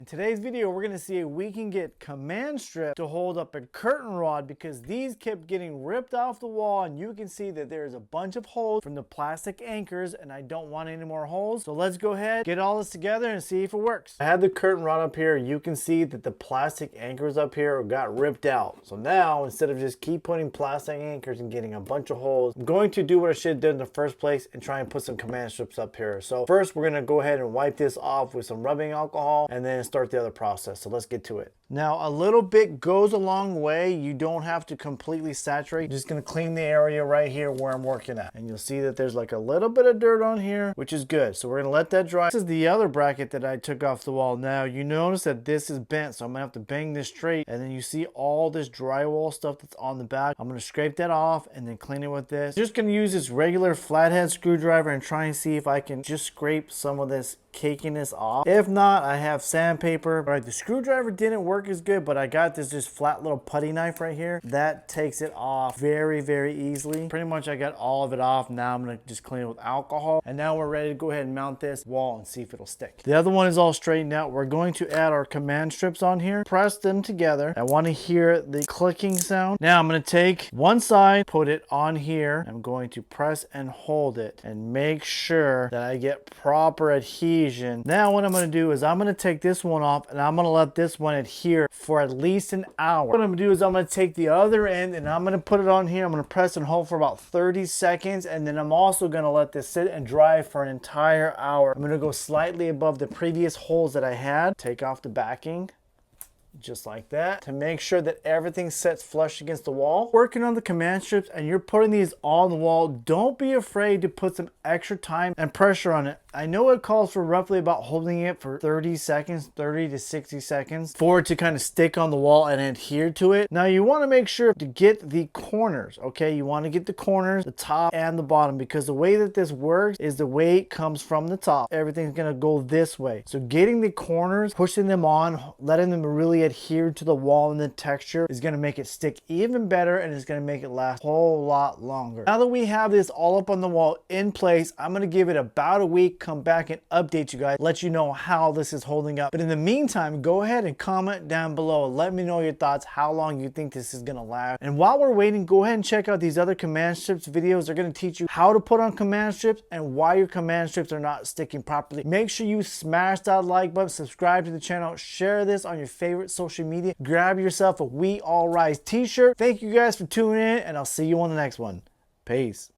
In today's video, we're going to see if we can get command strip to hold up a curtain rod because these kept getting ripped off the wall, and you can see that there's a bunch of holes from the plastic anchors and I don't want any more holes. So let's go ahead, get all this together and see if it works. I have the curtain rod up here. You can see that the plastic anchors up here got ripped out. So now instead of just keep putting plastic anchors and getting a bunch of holes, I'm going to do what I should have done in the first place and try and put some command strips up here. So first we're going to go ahead and wipe this off with some rubbing alcohol and then start the other process. So let's get to it. Now a little bit goes a long way. You don't have to completely saturate. Just gonna clean the area right here where I'm working at. And you'll see that there's like a little bit of dirt on here, which is good. So we're gonna let that dry. This is the other bracket that I took off the wall. Now you notice that this is bent, so I'm gonna have to bang this straight. And then you see all this drywall stuff that's on the back. I'm gonna scrape that off and then clean it with this. Just gonna use this regular flathead screwdriver and try and see if I can just scrape some of this cakiness off. If not, I have sandpaper. All right, the screwdriver didn't work as good, but I got this just flat little putty knife right here that takes it off very easily. Pretty much I got all of it off. Now I'm gonna just clean it with alcohol, and now we're ready to go ahead and mount this wall and see if it'll stick. The other one is all straightened out. We're going to add our command strips on here, press them together. I want to hear the clicking sound. Now I'm going to take one side, put it on here. I'm going to press and hold it and make sure that I get proper adhesion. Now what I'm going to do is I'm going to take this one off and I'm going to let this one adhere for at least an hour. What I'm going to do is I'm going to take the other end and I'm going to put it on here. I'm going to press and hold for about 30 seconds, and then I'm also going to let this sit and dry for an entire hour. I'm going to go slightly above the previous holes that I had. Take off the backing. Just like that, to make sure that everything sets flush against the wall. Working on the command strips and you're putting these on the wall, don't be afraid to put some extra time and pressure on it. I know it calls for roughly about holding it for 30 seconds, 30 to 60 seconds for it to kind of stick on the wall and adhere to it. Now you want to make sure to get the corners, okay? You want to get the corners, the top and the bottom, because the way that this works is the weight comes from the top. Everything's going to go this way. So getting the corners, pushing them on, letting them really adhere to the wall and the texture is going to make it stick even better, and it's going to make it last a whole lot longer. Now that we have this all up on the wall in place, I'm going to give it about a week, come back and update you guys, let you know how this is holding up. But in the meantime, go ahead and comment down below. Let me know your thoughts, how long you think this is going to last. And while we're waiting, go ahead and check out these other command strips videos. They're going to teach you how to put on command strips and why your command strips are not sticking properly. Make sure you smash that like button, subscribe to the channel, share this on your favorite social media, grab yourself a We All Rise t-shirt. Thank you guys for tuning in, and I'll see you on the next one. Peace.